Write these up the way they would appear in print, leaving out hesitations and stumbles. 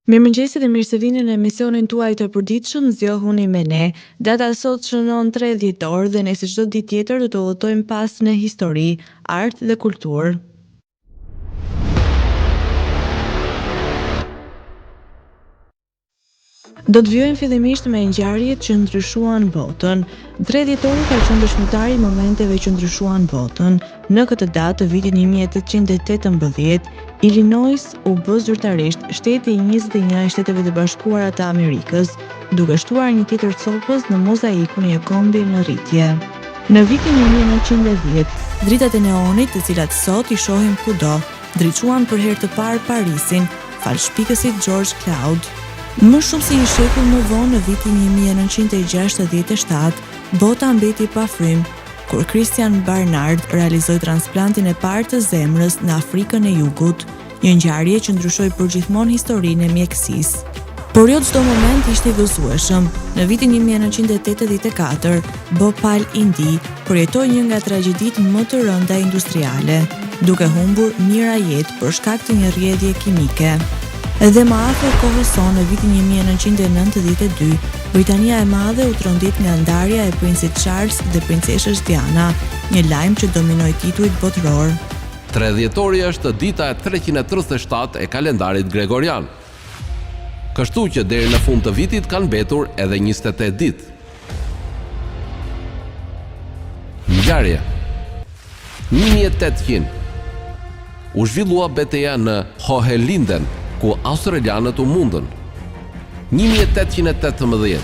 Mirëmëngjesi dhe mirë se vini në emisionin tuaj të përditshëm Zgjohuni me ne. Data sot shënon 3 dhjetor dhe ne si çdo ditë tjetër do të udhëtojmë pas në histori, art dhe kulturë. Do të vjojmë fillimisht me ngjarjet që ndryshuan botën. 3 dhjetori ka qenë dëshmitari i momenteve që ndryshuan botën. Në këtë datë të vitit 1818, Illinois u bë zyrtarisht shteti i 21 i Shteteve të Bashkuara të Amerikës, duke shtuar një tjetër copës në mozaikun e kombi në rritje. Në vitin 1910, dritat e neonit, të cilat sot i shohim kudo, ndriçuan për herë të parë Parisin, fal shpikësit George Claude. Më shumë se një shekull më vonë, në vitin 1967, bota mbeti pa frymë, kur Christian Barnard realizoi transplantin e parë të zemrës në Afrikën e Jugut, një ngjarje që ndryshoi përgjithmonë historinë e mjekësisë. Por jo çdo moment ishte i gëzueshëm. Në vitin 1984, Bhopal, Indi, përjetoi një nga tragjeditë më të rënda industriale, duke humbur mijëra jetë për shkak të një rrjedhje kimike. Edhe më afër kohës sonë, në vitin 1992, Britania e Madhe u trondit nga ndarja e princit Charles dhe princeshës Diana, një lajm që dominoi titujt botëror. 3 dhjetori është dita e 337 e kalendarit gregorian. Kështu që deri në fund të vitit kanë mbetur edhe 28 ditë. Ngjarje. 1800 u zhvillua betejë në Hohenlinden, ku australianët u mundën. 1818,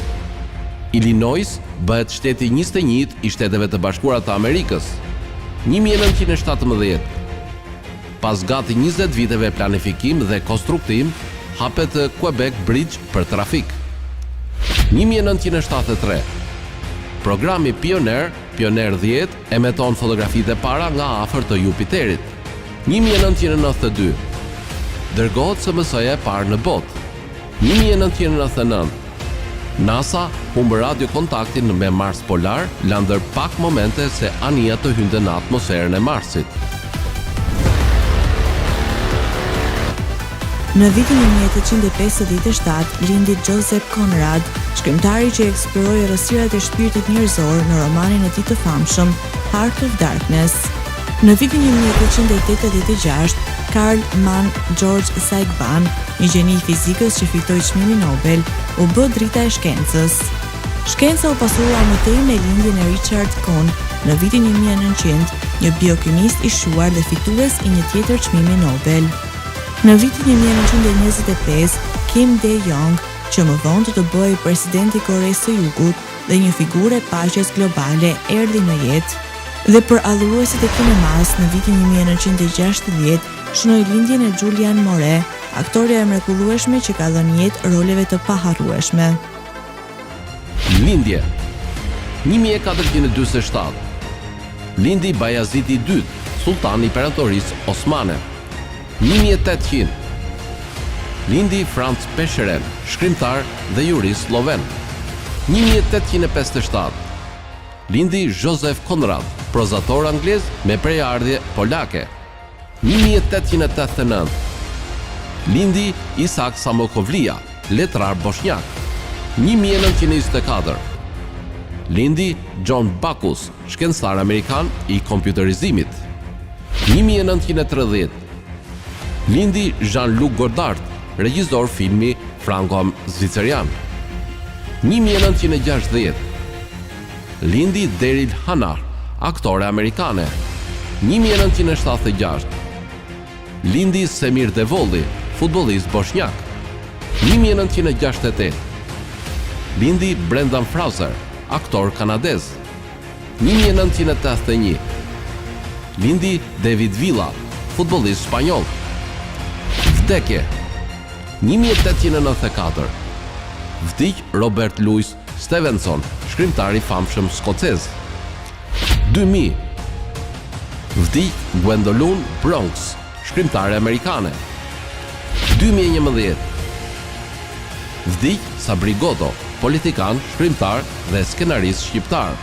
Illinois bëhet shteti 21 i Shteteve të Bashkuara të Amerikës. 1917, pas gati 20 viteve planifikim dhe konstruktim, hapet Quebec Bridge për trafik. 1973, programi Pioneer 10 emeton fotografitë e para nga afër të Jupiterit. 1992, dërgohet SMS-ja e parë në botë. 1999, NASA humbë radiokontaktin me Mars Polar, landër pak momente se anija të hynte në atmosferën e Marsit. Në vitin 1857, lindi Joseph Conrad, shkrimtari që eksploroi errësirat e shpirtit njerëzor në romanin e tij të famshëm Heart of Darkness. Në vitin 1886, Karl Mann George Saigban, një gjeni i fizikës që fitoi çmimin Nobel, u bë drita e shkencës. Shkenca u pasurua mëtej me lindjen e Richard Kuhn në vitin 1900, një biokimist i shuar dhe fitues i një tjetër çmimi Nobel. Në vitin 1925, Kim Dae-jung, që më vonë do të bëhej presidenti i Koreasë së Jugut dhe një figurë e paqes globale, erdhi në jetë. Dhe për adhuruesit e kinemas, në vitin 1960, shënoi lindjen e Julianne Moore, aktoreja e mrekullueshme që ka dhënë jetë roleve të paharrueshme. Lindje. 1447, lindi Bayazidi II, sultani i imperatorisë osmane. 1800, lindi Franz Pecheren, shkrimtar dhe jurist sloven. 1857, lindi Joseph Conrad, prozator anglez me prejardhje polake. 1889, lindi Isak Samokovlia, letrar bosnjak. 1924, lindi John Backus, shkencëtar amerikan i kompjuterizimit. 1930, lindi Jean-Luc Godard, regjisor filmi franko-zvicerian. 1960, lindi Daryl Hannah, aktore amerikane. 1976, lindi Semir Devolli, futbollist bosnjak. 1968, lindi Brendan Fraser, aktor kanadez. 1981, lindi David Villa, futbollist spanjoll. Vdekje. 1894, vdiq Robert Louis Stevenson, shkrimtar i famshëm skocez. 2000, vdiq Gwendolyn Bronx, shkrimtare amerikane. 2011, vdiq Sabri Goto, politikan, shkrimtar dhe skenarist shqiptar.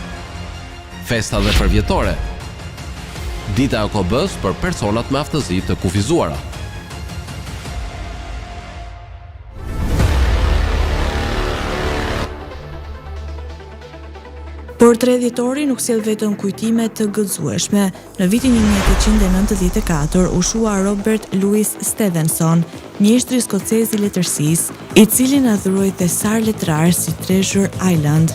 Festa dhe përvjetore. Dita e OKB-s për personat me aftësi të kufizuara. Por 3 dhjetori nuk sjell vetëm kujtime të gëzueshme. Në vitin 1894 u shua Robert Louis Stevenson, mjeshtri skocez i letërsisë, i cili na dhuroi thesar letrar si Treasure Island.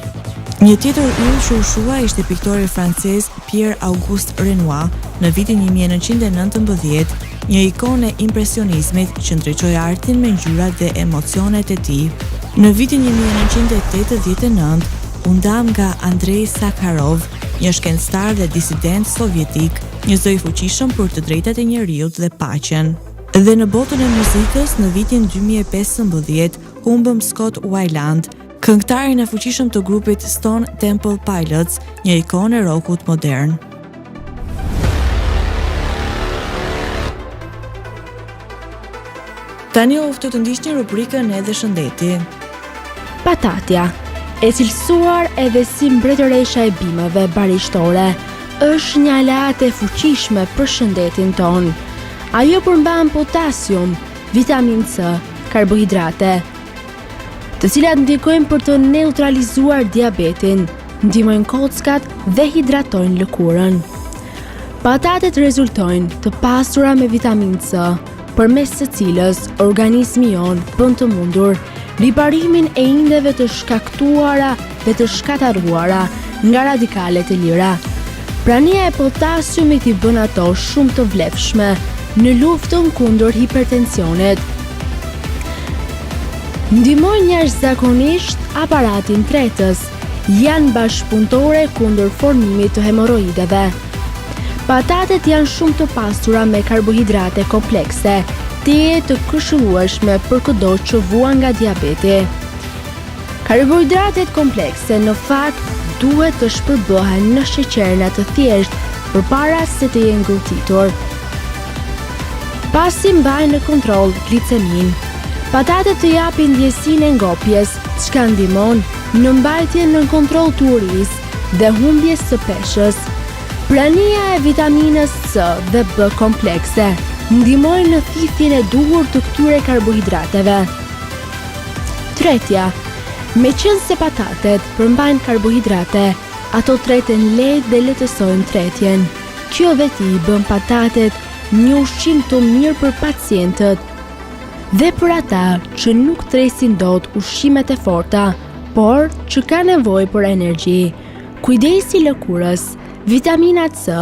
Një tjetër yll që u shua ishte piktori francez Pierre Auguste Renoir në vitin 1919, një ikonë e impresionizmit që ndriçoi artin me ngjyrat dhe emocionet e tij. Në vitin 1989 u ndam nga Andrei Sakharov, një shkencëtar dhe disident sovjetik, një zë i fuqishëm për të drejtat e njerëzit dhe paqen. Dhe në botën e muzikës, në vitin 2015 humbëm Scott Weiland, këngëtarin e fuqishëm të grupit Stone Temple Pilots, një ikonë e rockut modern. Tani oftë të ndiqni rubrikën edhe shëndeti. Patatja, e cilësuar edhe si mbretëresha e bimëve barishtore, është një aleat e fuqishme për shëndetin ton. Ajo përmban potasium, vitamin C, karbohidrate, të cilat ndikojnë për të neutralizuar diabetin, ndihmojnë kockat dhe hidratojnë lëkurën. Patatet rezultojnë të pasura me vitamin C, përmes së cilës organizmi jon bën të mundur riparimin e indeve të shkaktuara dhe të shkataruara nga radikalet e lira. Prania e potasiumit i bën ato shumë të vlefshme në luftën kundër hipertensionit. Ndihmojnë jashtëzakonisht aparatin tretës, janë bashkëpunëtore kundër formimit të hemoroideve. Patatet janë shumë të pasura me karbohidrate komplekse, teje të këshillueshme për kudo që vuan nga diabeti. Karbohidratet komplekse në fakt duhet të shpërbëhen në sheqerna të thjeshtë përpara se të jenë gotitur. Pasi mbajnë në kontroll glicemin, patatet të japin ndjesinë e ngopjes, çka ndihmon në mbajtjen në kontroll të urisë dhe humbjes së peshës. Prania e vitaminës C dhe B komplekse ndihmojnë në thithjen e duhur të këtyre karbohidrateve. Tretja, meqense patatet përmbajnë karbohidrate, ato treten lehtë dhe lehtësojnë tretjen. Kjo veti i bën patatet një ushqim të mirë për pacientët dhe për ata që nuk tresin dot ushqimet e forta, por që ka nevojë për energji. Kujdesi i lëkurës, vitamina C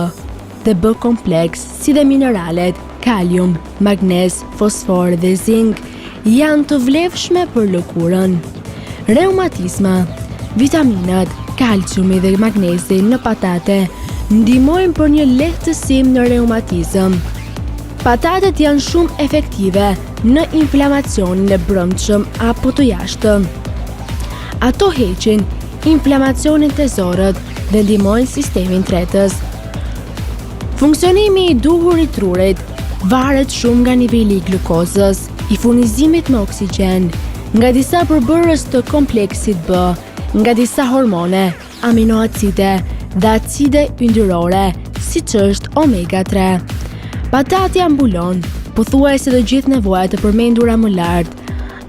dhe B kompleks, si dhe mineralet, kalium, magnez, fosfor dhe zink, janë të vlefshme për lëkurën. Reumatizma, vitaminat, kalciumi dhe magnezi në patate ndihmojnë për një lehtësim në reumatizëm. Patatet janë shumë efektive në inflamacionin e brendshëm apo të jashtëm. Ato heqin inflamacionin të zorët dhe ndihmojnë sistemin tretës. Funksionimi i duhur i trurit varet shumë nga niveli i glukozës, i furnizimit me oksigjen, nga disa përbërës të kompleksit B, nga disa hormone, aminoacide dhe acide yndyrore, siç është omega 3. Patatja mbulon pothuajse të gjithë nevojat e përmendura më lart.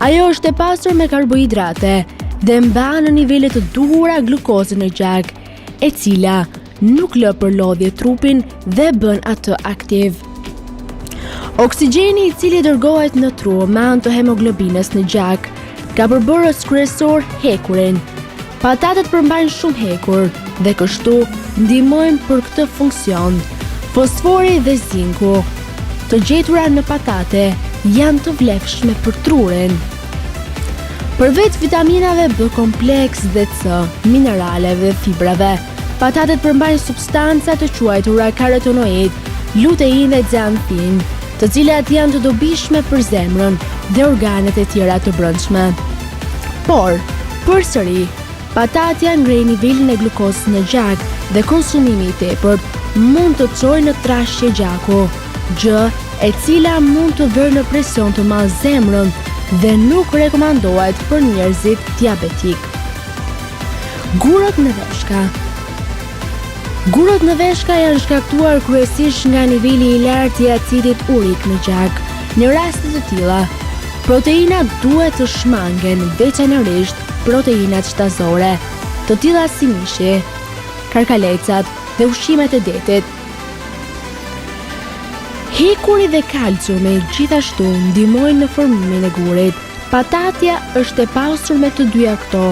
Ajo është e pasur me karbohidrate dhe mban në nivele të duhura glukozën në gjak, e cila nuk lë për lodhje trupin dhe bën atë aktiv. Oksigjeni i cili dërgohet në tru me anë të hemoglobinës në gjak ka përbërës kryesor hekurin. Patatet përmbajnë shumë hekur dhe kështu ndihmojnë për këtë funksion. Fosfori dhe zinku, të gjetura në patate, janë të vlefshme për trurin. Përveç vitaminave B kompleks dhe C, mineraleve dhe fibrave, patatet përmbajnë substanca të quajtura karotenoid, lutein dhe xanthin, të cilat janë të dobishme për zemrën dhe organet e tjera të brendshme. Por, përsëri, patatja ngrej nivelin e glukozës në gjak dhe konsumimi i tepërt mund të çojë në trashje gjaku, gjë e cila mund të vërë në presion të madh zemrën dhe nuk rekomandohet për njerëzit diabetik. Gurët në veshka. Gurët në veshka janë shkaktuar kryesisht nga niveli i lartë i acidit urik në gjak. Në raste të tilla, proteinat duhet të shmangen, veçanërisht proteinat shtazore, të tilla si mishi, karkalecat dhe ushqimet e detit. Hekuri dhe kalciumi gjithashtu ndihmojnë në formimin e gurit. Patatja është e pasur me të dyja këto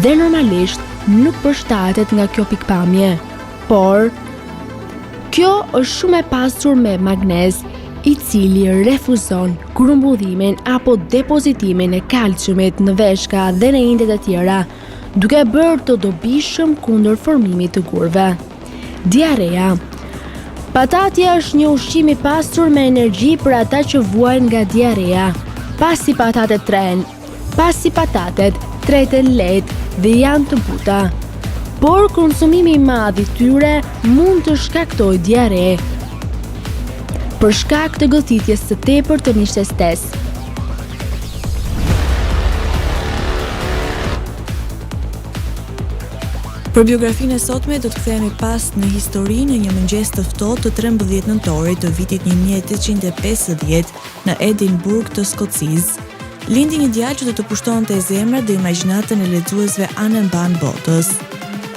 dhe normalisht nuk përshtatet nga kjo pikpamje, por kjo është shumë e pasur me magnez, i cili refuzon grumbullimin apo depozitimin e kalciumit në veshka dhe në indet e tjera, duke bërë të dobishëm kundër formimit të gurve. Diarea. Patatja është një ushqim i pasur me energji për ata që vuajnë nga diarea, pasi patatet treten lehtë dhe janë të buta. Por konsumimi i madh i tyre mund të shkaktojë diare për shkak të goditjes së tepërt të mishtestes. Për biografinë e sotme do të kthehemi pas në histori në një mëngjes të ftohtë të 13 nëntorit të vitit 1850 në Edinburgh të Skocisë. Lindi një djalë që do të pushtonte zemrat dhe imagjinatën e lexuesve anë mban botës.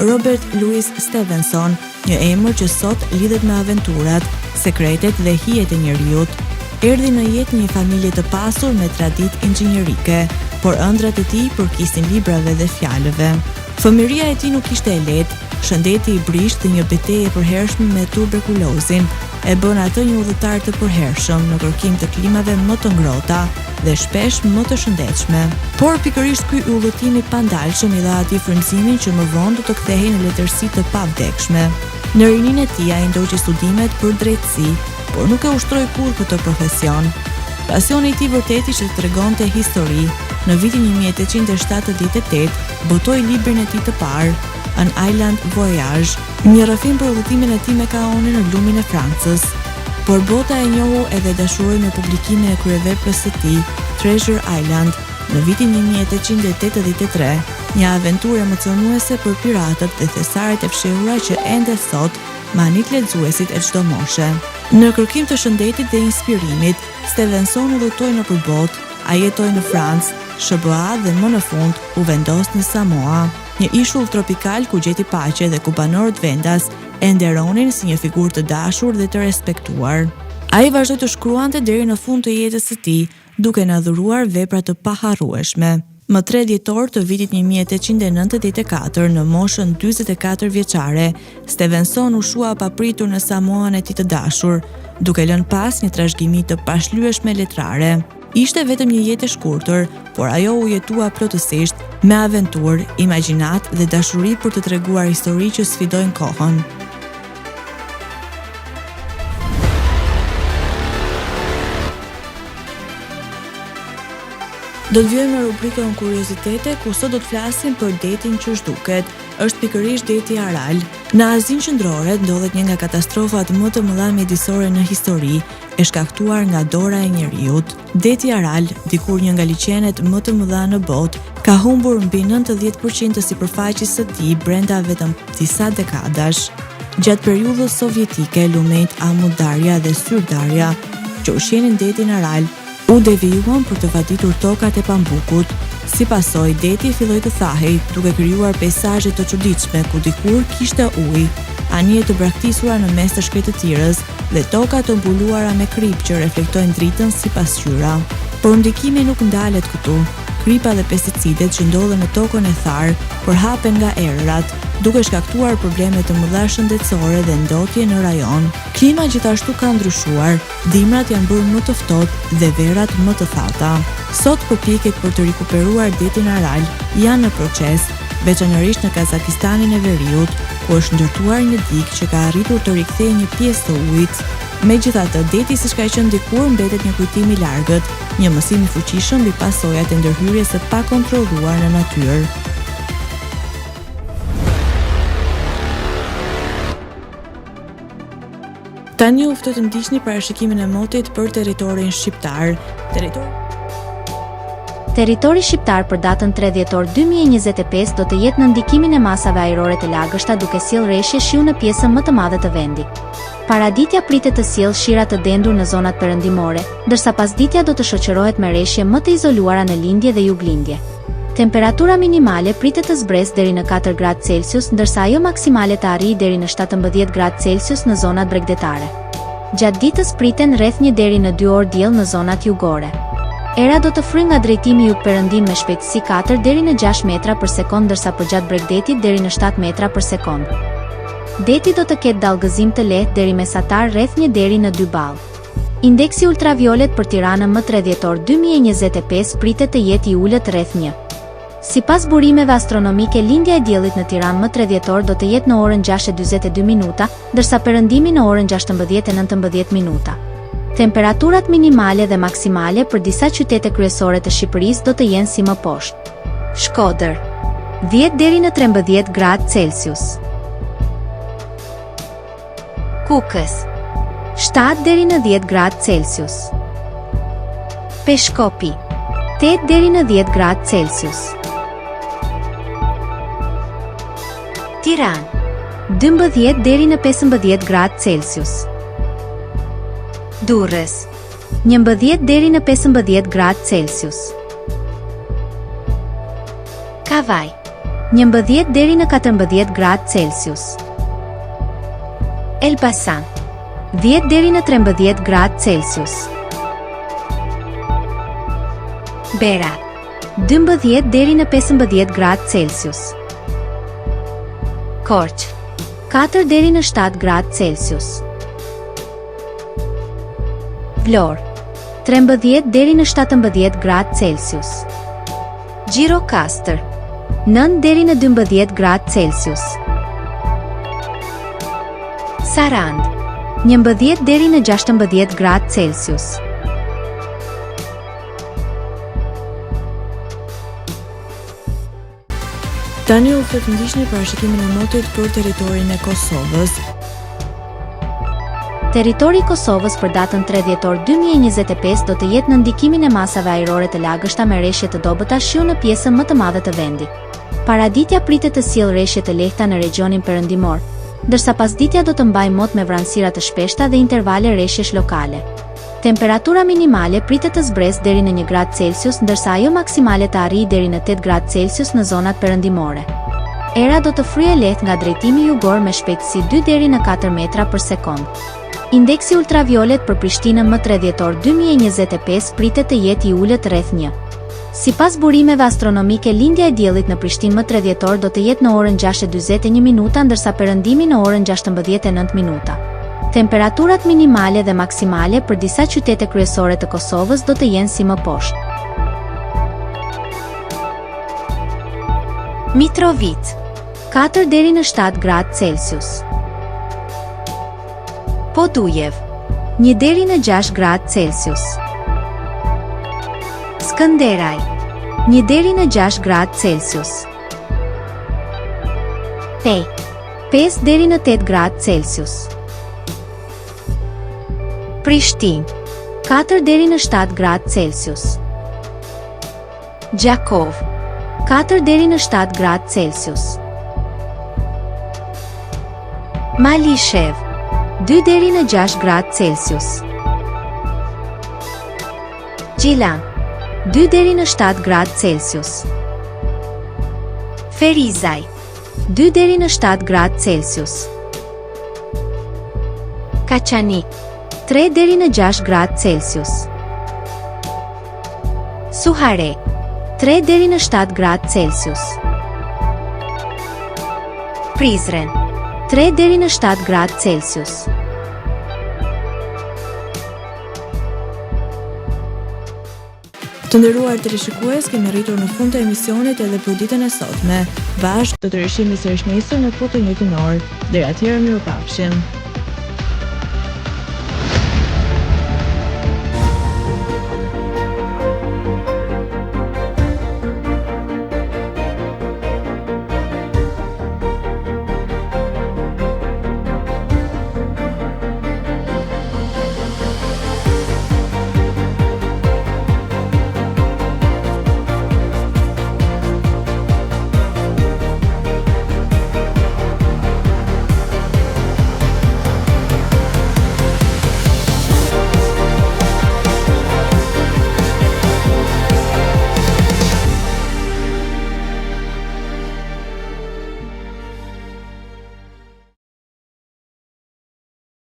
Robert Louis Stevenson, një emër që sot lidhet me aventurat, sekretet dhe hijet e njerëzit. Erdhi në jetë një familje të pasur me traditë inxhinierike, por ëndrat e tij përkisin librave dhe fjalëve. Fëmijëria e tij nuk ishte e lehtë, shëndeti i brisht dhe një betejë e përhershme me tuberkulozin e bën atë një udhëtar të përhershëm në kërkim të klimave më të ngrohta dhe shpesh më të shëndetshme. Por pikërisht ky udhëtim i pandalshëm i dha atij frymëzimin që më vonë do të kthehej në letërsi të pavdekshme. Në rininë e tij ai ndoqi studimet për drejtësi, por nuk e ushtroi kurrë këtë profesion. Pasioni i tij vërtet ishte të tregonte histori. Në vitin 1878 botoi librin e tij të parë, An Island Voyage, një rrëfim për udhëtimin e tij me kaonin në lumin e Francës. Por bota e njohu edhe dashuroi me publikimin e kryeveprës së tij, Treasure Island, në vitin 1883, një aventurë emocionuese për piratët dhe thesaret e fshehura që ende sot manit lexuesit e çdo moshe. Në kërkim të shëndetit dhe inspirimit, Stevenson udhëtoi nëpër botë, ai jetoi në Francë, SBA dhe më në fund u vendos në Samoa, një ishull tropikal ku gjeti paqe dhe ku banorët vendas e nderonin si një figurë të dashur dhe të respektuar. Ai vazhdoi të shkruante deri në fund të jetës së tij, duke na dhuruar vepra të paharrueshme. Më 3 dhjetor të vitit 1894, në moshën 44 vjeçare, Stevenson u shua papritur në Samoan e tij të dashur, duke lënë pas një trashëgimi të pashlyeshme letrare. Ishte vetëm një jetë e shkurtër, por ajo u jetua plotësisht me aventurë, imagjinat dhe dashuri për të treguar histori që sfidojnë kohën. Do të vijmë në rubrikën kuriozitete, ku sot do të flasim për detin që zhduket. Është pikërisht deti Aral. Në Azinë Qendrore ndodhet një nga katastrofat më të mëdha mjedisore në histori, e shkaktuar nga dora e njerëzit. Deti Aral, dikur një nga liçenet më të mëdha në botë, ka humbur mbi 90% të sipërfaqes së tij brenda vetëm disa dekadash. Gjatë periudhës sovjetike, lumenjt Amudarja dhe Syrdarja, që ushqenin detin Aral, u devijuan për të vaditur tokat e Pambukut. Si pasojë, deti filloi të thahej, duke krijuar peizazhe të çuditshme ku dikur kishte ujë, anije të braktisura në mes të shkretëtirës dhe toka të mbuluara me krip që reflektojnë dritën si pasqyra. Por ndikimi nuk ndalet këtu. Kripa dhe pesticidet që ndodhen në tokën e tharë përhapen nga erërat, duke shkaktuar probleme të mëdha shëndetësore dhe ndotje në rajon. Klima gjithashtu ka ndryshuar, dimrat janë bërë më të ftohtë dhe verat më të thata. Sot përpjekjet për të rikuperuar detin Aral janë në proces, veçanërisht në Kazakistanin e Veriut, ku është ndërtuar një digë që ka arritur të rikthejë një pjesë të ujit. Megjithatë, deti siç ka qenë dikur mbetet një kujtim i largët, një mësim i fuqishëm mbi pasojat e ndërhyrjes së pakontrolluar në natyrë. Tani u ftoj të ndiqni parashikimin e motit për territorin shqiptar. Territori shqiptar për datën 3 dhjetor 2025 do të jetë në ndikimin e masave ajrore të lagështa, duke sjellë rreshje shiu në pjesën më të madhe të vendit. Paraditja pritet të sjellë shira të dendur në zonat perëndimore, ndërsa pasditja do të shoqërohet me rreshje më të izoluara në lindje dhe juglindje. Temperatura minimale pritet të zbresë deri në 4 gradë Celsius, ndërsa ajo maksimale të arrijë deri në 17 gradë Celsius në zonat bregdetare. Gjatë ditës priten rreth 1 deri në 2 orë diell në zonat jugore. Era do të fryjë nga drejtimi jug-perëndim me shpejtësi 4 deri në 6 metra për sekond, ndërsa përgjatë bregdetit deri në 7 metra për sekond. Deti do të ketë dallgëzim të lehtë deri mesatar rreth 1 deri në 2 ball. Indeksi ultraviolet për Tiranën më 3 dhjetor 2025 pritet të jetë I ulët rreth 1. Sipas burimeve astronomike, lindja e diellit në Tiranë më 3 dhjetor do të jetë në orën 6:42 minuta, ndërsa perëndimi në orën 16:19 minuta. Temperaturat minimale dhe maksimale për disa qytete kryesore të Shqipërisë do të jenë si më poshtë. Shkodër 10 deri në 13 gradë Celsius. Kukës 7 deri në 10 gradë Celsius. Peshkopi 8 deri në 10 gradë Celsius. Tiranë 12 deri në 15 gradë Celsius. Durrës 11 deri në 15 gradë Celsius. Kavaj 11 deri në 14 gradë Celsius. Elbasan 10 deri në 13 gradë Celsius. Berat 12 deri në 15 gradë Celsius. Korçë 4 deri në 7 gradë Celsius. Vlorë 13 deri në 17 gradë Celsius. Gjirokastër 9 deri në 12 gradë Celsius. Sarandë 11 deri në 16 gradë Celsius. Tani u flet ndihni parashikimin e motit për territorin e Kosovës. Territori I Kosovës për datën 3 dhjetor 2025 do të jetë në ndikimin e masave ajrore të lagështa me rreshje të dobëta shiu në pjesën më të madhe të vendit. Paraditja pritet të sjellë rreshje të lehta në regionin perëndimor, ndërsa pasditja do të mbajë mot me vranësira të shpeshta dhe intervale rreshjesh lokale. Temperatura minimale pritet të zbresë deri në 1 gradë Celsius, ndërsa ajo maksimale të arrijë deri në 8 gradë Celsius në zonat perëndimore. Era do të fryejë lehtë nga drejtimi jugor me shpejtësi 2 deri në 4 metra për sekond. Indeksi ultraviolet për Prishtinën më 3 dhjetor 2025 pritet të jetë I ulët rreth 1. Sipas burimeve astronomike, lindja e diellit në Prishtinë më 3 dhjetor do të jetë në orën 6:41 minuta, ndërsa perëndimi në orën 16:09 minuta. Temperaturat minimale dhe maksimale për disa qytete kryesore të Kosovës do të jenë si më poshtë. Mitrovica 4 deri në 7 gradë Celsius. Podujev 1 deri në 6 gradë Celsius. Skënderaj 1 deri në 6 gradë Celsius. Pej 5 deri në 8 gradë Celsius. Prishtinë 4 deri në 7 gradë Celsius. Gjakov 4 deri në 7 gradë Celsius. Malishev 2 deri në 6 gradë Celsius. Gjilan 2 deri në 7 gradë Celsius. Ferizaj 2 deri në 7 gradë Celsius. Kaçanik 3 deri në 6 gradë Celsius. Suhare 3 deri në 7 gradë Celsius. Prizren 3 deri në 7 gradë Celsius. Të nderuar teleshikues, kemi arritur në fund të emisionit edhe për ditën e sotme. Bashkë do të rishihemi sërish nesër në këtë njëjtin orë. Deri atëherë, mirupafshim.